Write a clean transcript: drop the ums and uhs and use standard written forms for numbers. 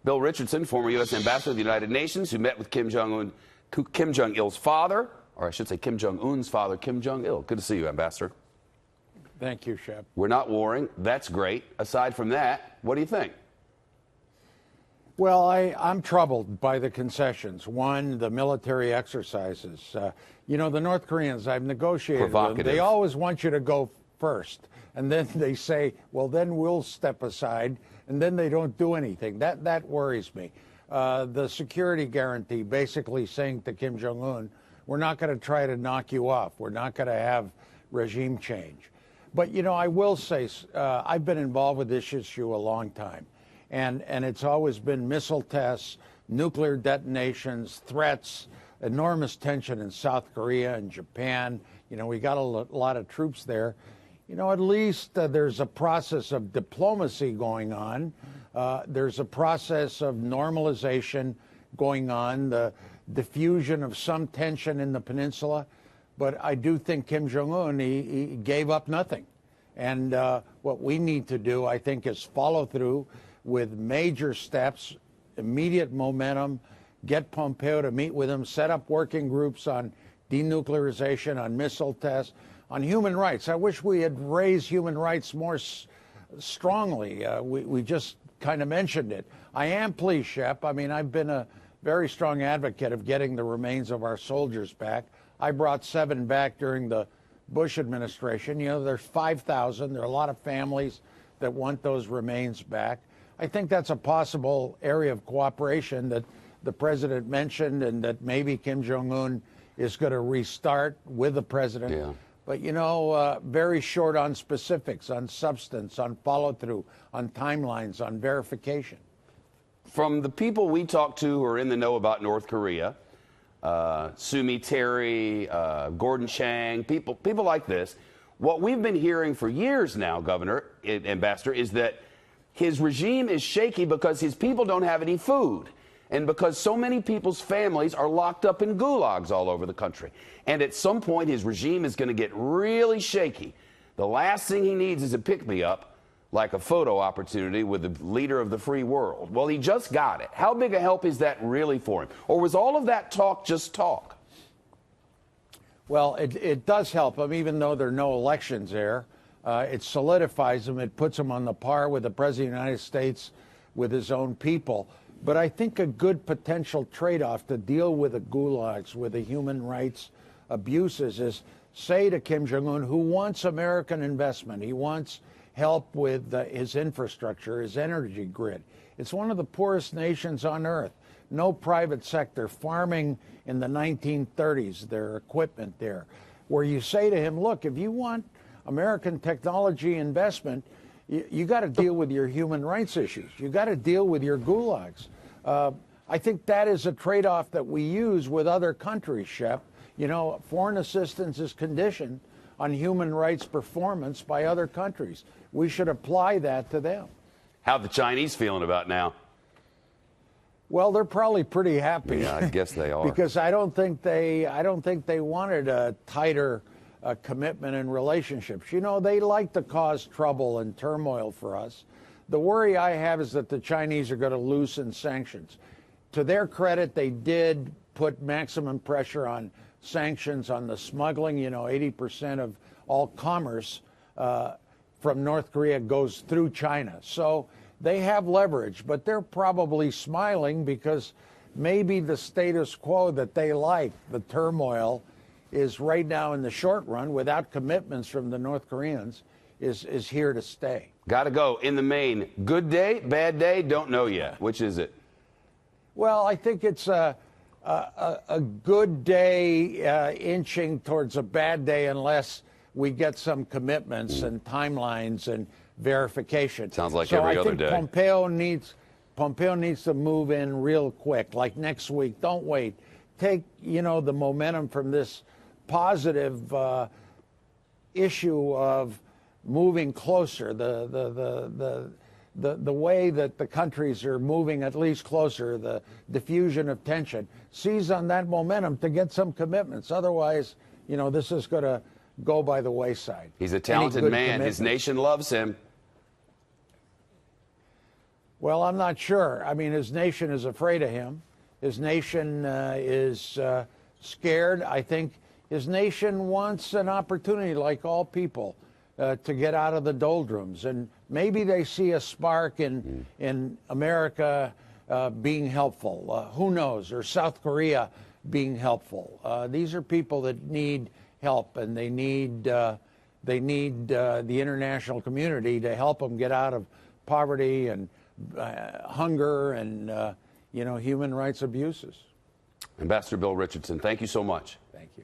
Bill Richardson, former U.S. ambassador to the United Nations, who met with Kim Jong-il's father, or I should say Kim Jong-un's father, Kim Jong-il. Good to see you, Ambassador. Thank you, Shep. We're not warring. That's great. Aside from that, what do you think? Well, I'm troubled by the concessions. One, the military exercises. You know, the North Koreans, I've negotiated with them. They always want you to go first. And then they say, well, then we'll step aside. And then they don't do anything. That worries me. The security guarantee basically saying to Kim Jong-un, we're not going to try to knock you off. We're not going to have regime change. But, you know, I will say I've been involved with this issue a long time. And it's always been missile tests, nuclear detonations, threats, enormous tension in South Korea and Japan. You know, we got a lot of troops there. You know, at least there's a process of diplomacy going on. There's a process of normalization going on, the diffusion of some tension in the peninsula. But I do think Kim Jong-un, he gave up nothing. And what we need to do, I think, is follow through with major steps, immediate momentum, get Pompeo to meet with him, set up working groups on denuclearization, on missile tests, on human rights. I wish we had raised human rights more strongly. We just kind of mentioned it. I am pleased, Shep. I mean, I've been a very strong advocate of getting the remains of our soldiers back. I brought 7 back during the Bush administration. You know, there's 5,000. There are a lot of families that want those remains back. I think that's a possible area of cooperation that the president mentioned and that maybe Kim Jong-un is going to restart with the president. Yeah. But, you know, very short on specifics, on substance, on follow-through, on timelines, on verification. From the people we talk to who are in the know about North Korea, Sumi Terry, Gordon Chang, people like this, what we've been hearing for years now, Ambassador, is that his regime is shaky because his people don't have any food and because so many people's families are locked up in gulags all over the country. And at some point, his regime is going to get really shaky. The last thing he needs is a pick-me-up, like a photo opportunity with the leader of the free world. Well, he just got it. How big a help is that really for him? Or was all of that talk just talk? Well, it does help him, even though there are no elections there. It solidifies him. It puts him on the par with the President of the United States, with his own people. But I think a good potential trade-off to deal with the gulags, with the human rights abuses, is say to Kim Jong-un, who wants American investment, he wants help with his infrastructure, his energy grid. It's one of the poorest nations on earth. No private sector, farming in the 1930s, their equipment there, where you say to him, look, if you want American technology investment, you got to deal with your human rights issues. You got to deal with your gulags. I think that is a trade-off that we use with other countries, Shep. You know, foreign assistance is conditioned on human rights performance by other countries. We should apply that to them. How the Chinese feeling about now? Well, they're probably pretty happy. Yeah, I guess they are. Because I don't think they wanted a tighter commitment in relationships. You know, they like to cause trouble and turmoil for us. The worry I have is that the Chinese are going to loosen sanctions. To their credit, they did put maximum pressure on sanctions on the smuggling. You know, 80% of all commerce from North Korea goes through China. So they have leverage, but they're probably smiling because maybe the status quo that they like, the turmoil, is right now in the short run, without commitments from the North Koreans, is here to stay. Got to go. In the main, good day, bad day, don't know yet. Which is it? Well, I think it's a good day inching towards a bad day unless we get some commitments and timelines and verification. Sounds like every other day. So I think Pompeo needs to move in real quick, like next week. Don't wait. Take, you know, the momentum from this positive issue of moving closer, the way that the countries are moving at least closer, the diffusion of tension. Seize on that momentum to get some commitments. Otherwise, you know, this is going to go by the wayside. He's a talented man. His nation loves him. Well, I'm not sure. I mean, his nation is afraid of him. His nation is scared. I think his nation wants an opportunity, like all people, to get out of the doldrums. And maybe they see a spark in America being helpful. Who knows? Or South Korea being helpful. These are people that need help, and they need the international community to help them get out of poverty and hunger and human rights abuses. Ambassador Bill Richardson, thank you so much. Thank you.